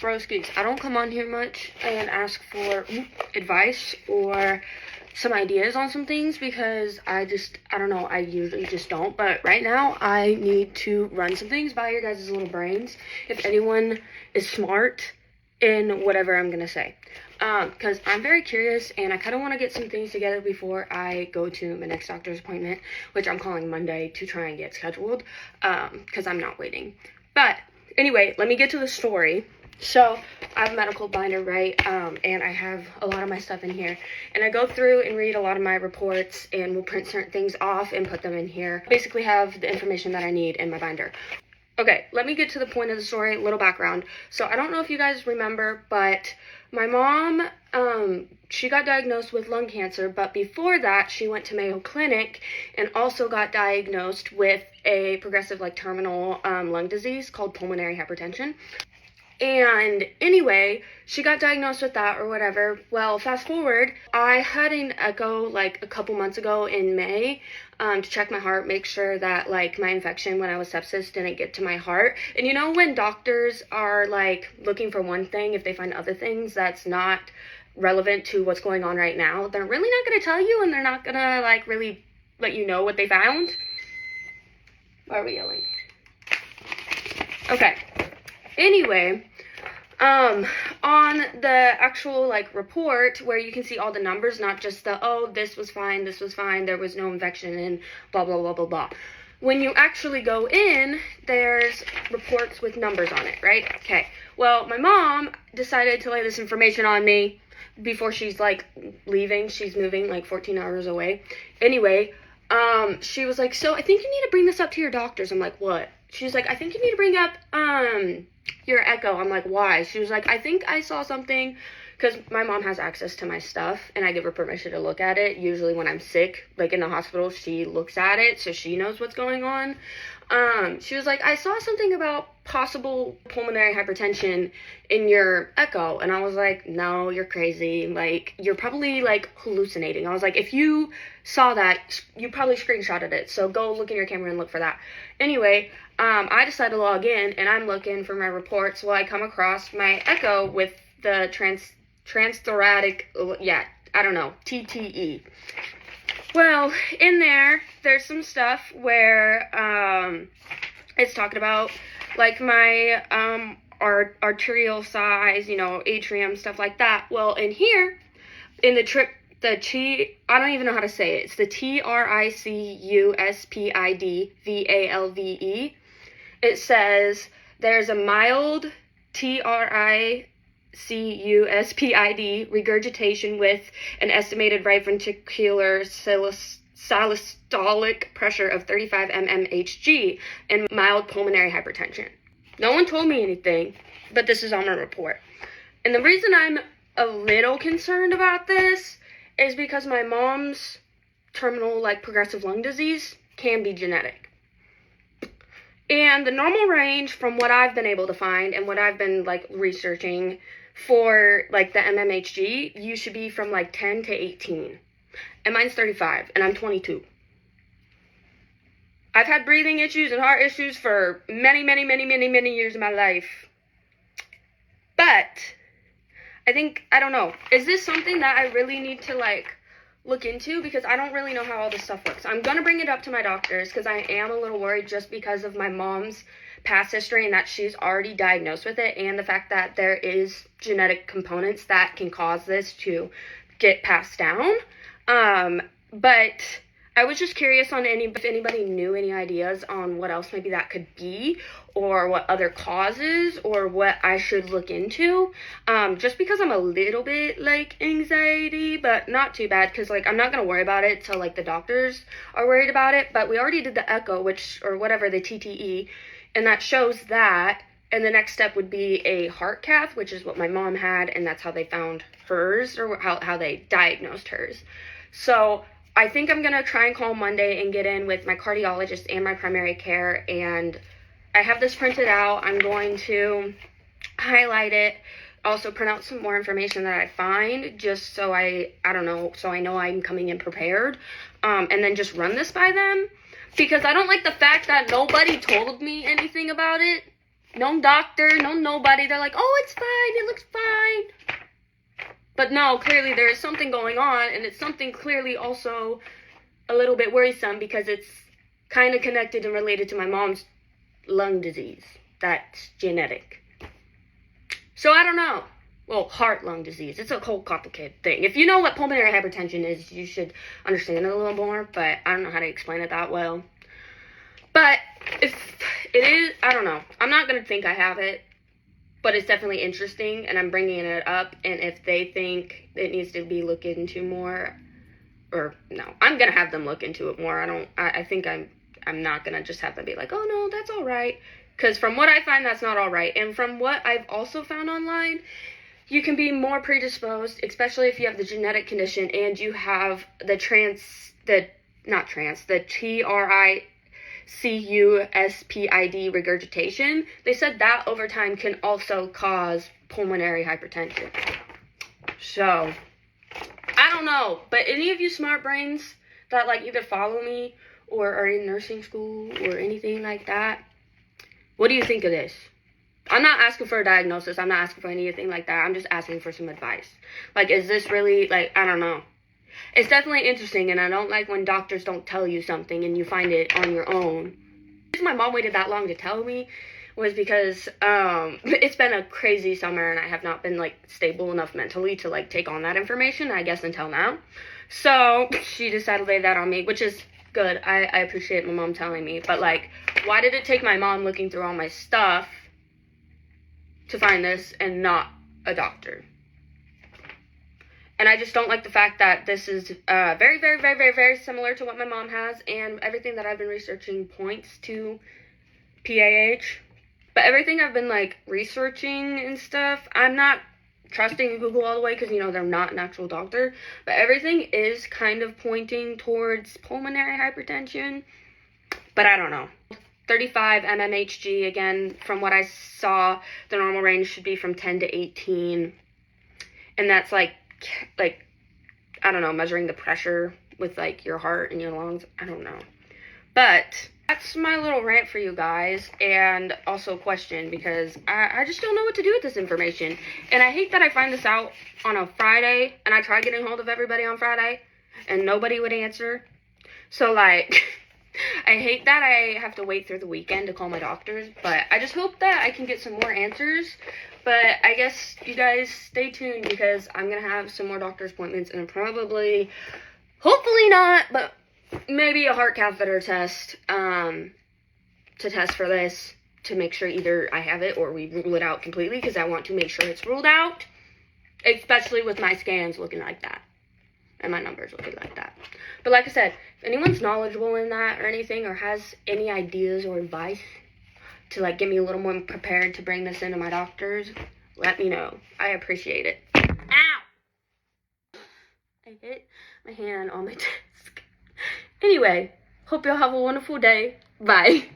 Broskies, I don't come on here much and ask for advice or some ideas on some things because I don't know, I usually just don't. But right now, I need to run some things by your guys' little brains. If anyone is smart in whatever I'm gonna say. Because I'm very curious and I kind of want to get some things together before I go to my next doctor's appointment, which I'm calling Monday to try and get scheduled, because I'm not waiting. But anyway, let me get to the story. So I have a medical binder, right, and I have a lot of my stuff in here, and I go through and read a lot of my reports, and we'll print certain things off and put them in here. Basically have the information that I need in my binder. Okay, let me get to the point of the story, little background. So I don't know if you guys remember, but my mom, she got diagnosed with lung cancer, but before that, she went to Mayo Clinic and also got diagnosed with a progressive, terminal lung disease called pulmonary hypertension. And anyway, she got diagnosed with that or whatever. Well, fast forward, I had an echo a couple months ago in May to check my heart, make sure that my infection when I was sepsis didn't get to my heart. And you know when doctors are looking for one thing, if they find other things that's not relevant to what's going on right now, they're really not going to tell you, and they're not going to really let you know what they found. Why are we yelling? Okay. Anyway, on the actual report where you can see all the numbers, not just the, oh, this was fine, there was no infection, and blah, blah, blah, blah, blah. When you actually go in, there's reports with numbers on it, right? Okay. Well, my mom decided to lay this information on me before she's leaving. She's moving 14 hours away. Anyway, she was like, so I think you need to bring this up to your doctors. I'm like, what? She's like, I think you need to bring up, your echo. I'm like, why? She was like, I think I saw something, because my mom has access to my stuff, and I give her permission to look at it. Usually when I'm sick, in the hospital, she looks at it, so she knows what's going on. She was like, I saw something about possible pulmonary hypertension in your echo, and I was like, no, you're crazy, you're probably, hallucinating. I was like, if you saw that, you probably screenshotted it, so go look in your camera and look for that. Anyway, I decided to log in, and I'm looking for my reports. Well, I come across my echo with the transthoracic, I don't know, TTE. Well, in there's some stuff where, it's talking about, my, arterial size, atrium, stuff like that. Well, in here, in I don't even know how to say it. It's the TRICUSPID-VALVE. It says there's a mild TRICUSPID regurgitation with an estimated right ventricular systolic pressure of 35 mmHg and mild pulmonary hypertension. No one told me anything, but this is on my report. And the reason I'm a little concerned about this is because my mom's terminal, progressive lung disease can be genetic. And the normal range from what I've been able to find and what I've been, researching for, the MMHG, you should be from, 10 to 18. And mine's 35, and I'm 22. I've had breathing issues and heart issues for many, many, many, many, many years of my life. But I don't know. Is this something that I really need to, look into? Because I don't really know how all this stuff works. I'm going to bring it up to my doctors because I am a little worried just because of my mom's past history and that she's already diagnosed with it, and the fact that there is genetic components that can cause this to get passed down. But I was just curious on if anybody knew any ideas on what else maybe that could be, or what other causes, or what I should look into. Just because I'm a little bit anxiety, but not too bad, because I'm not gonna worry about it till the doctors are worried about it. But we already did the echo, or whatever, the TTE, and that shows that. And the next step would be a heart cath, which is what my mom had, and that's how they found hers, or how they diagnosed hers. So I think I'm going to try and call Monday and get in with my cardiologist and my primary care, and I have this printed out. I'm going to highlight it, also print out some more information that I find, just so I know I'm coming in prepared, and then just run this by them, because I don't like the fact that nobody told me anything about it. no doctor, no nobody. They're like, oh, it's fine, it looks fine. But no, clearly there is something going on, and it's something clearly also a little bit worrisome because it's kind of connected and related to my mom's lung disease. That's genetic. So I don't know. Well, heart-lung disease. It's a whole complicated thing. If you know what pulmonary hypertension is, you should understand it a little more, but I don't know how to explain it that well. But if it is, I don't know. I'm not going to think I have it, but it's definitely interesting, and I'm bringing it up, and if they think it needs to be looked into more, or no, I'm going to have them look into it more. I think I'm not going to just have them be like, oh, no, that's all right. Because from what I find, that's not all right. And from what I've also found online, you can be more predisposed, especially if you have the genetic condition and you have the TRICUSPID regurgitation. They said that over time can also cause pulmonary hypertension. So, I don't know, but any of you smart brains that like either follow me or are in nursing school or anything like that, what do you think of this? I'm not asking for a diagnosis. I'm not asking for anything like that. I'm just asking for some advice. Like, is this really, like, I don't know. It's definitely interesting, and I don't like when doctors don't tell you something and you find it on your own. The reason my mom waited that long to tell me was because it's been a crazy summer, and I have not been, like, stable enough mentally to, like, take on that information, I guess, until now. So she decided to lay that on me, which is good. I appreciate my mom telling me. But, like, why did it take my mom looking through all my stuff to find this and not a doctor? And I just don't like the fact that this is very, very, very, very, very similar to what my mom has, and everything that I've been researching points to PAH. But everything I've been, like, researching and stuff, I'm not trusting Google all the way because, you know, they're not an actual doctor. But everything is kind of pointing towards pulmonary hypertension. But I don't know. 35 mmHg, again, from what I saw, the normal range should be from 10 to 18. And that's, like, I don't know, measuring the pressure with, like, your heart and your lungs. I don't know. But that's my little rant for you guys, and also a question, because I just don't know what to do with this information. And I hate that I find this out on a Friday, and I tried getting hold of everybody on Friday, and nobody would answer. So, like, I hate that I have to wait through the weekend to call my doctors, but I just hope that I can get some more answers. But I guess you guys stay tuned, because I'm going to have some more doctor's appointments, and probably, hopefully not, but maybe a heart catheter test to test for this, to make sure either I have it or we rule it out completely, because I want to make sure it's ruled out, especially with my scans looking like that and my numbers looking like that. But like I said, if anyone's knowledgeable in that or anything, or has any ideas or advice to, like, get me a little more prepared to bring this into my doctors, let me know. I appreciate it. Ow! I hit my hand on my desk. Anyway, hope y'all have a wonderful day. Bye.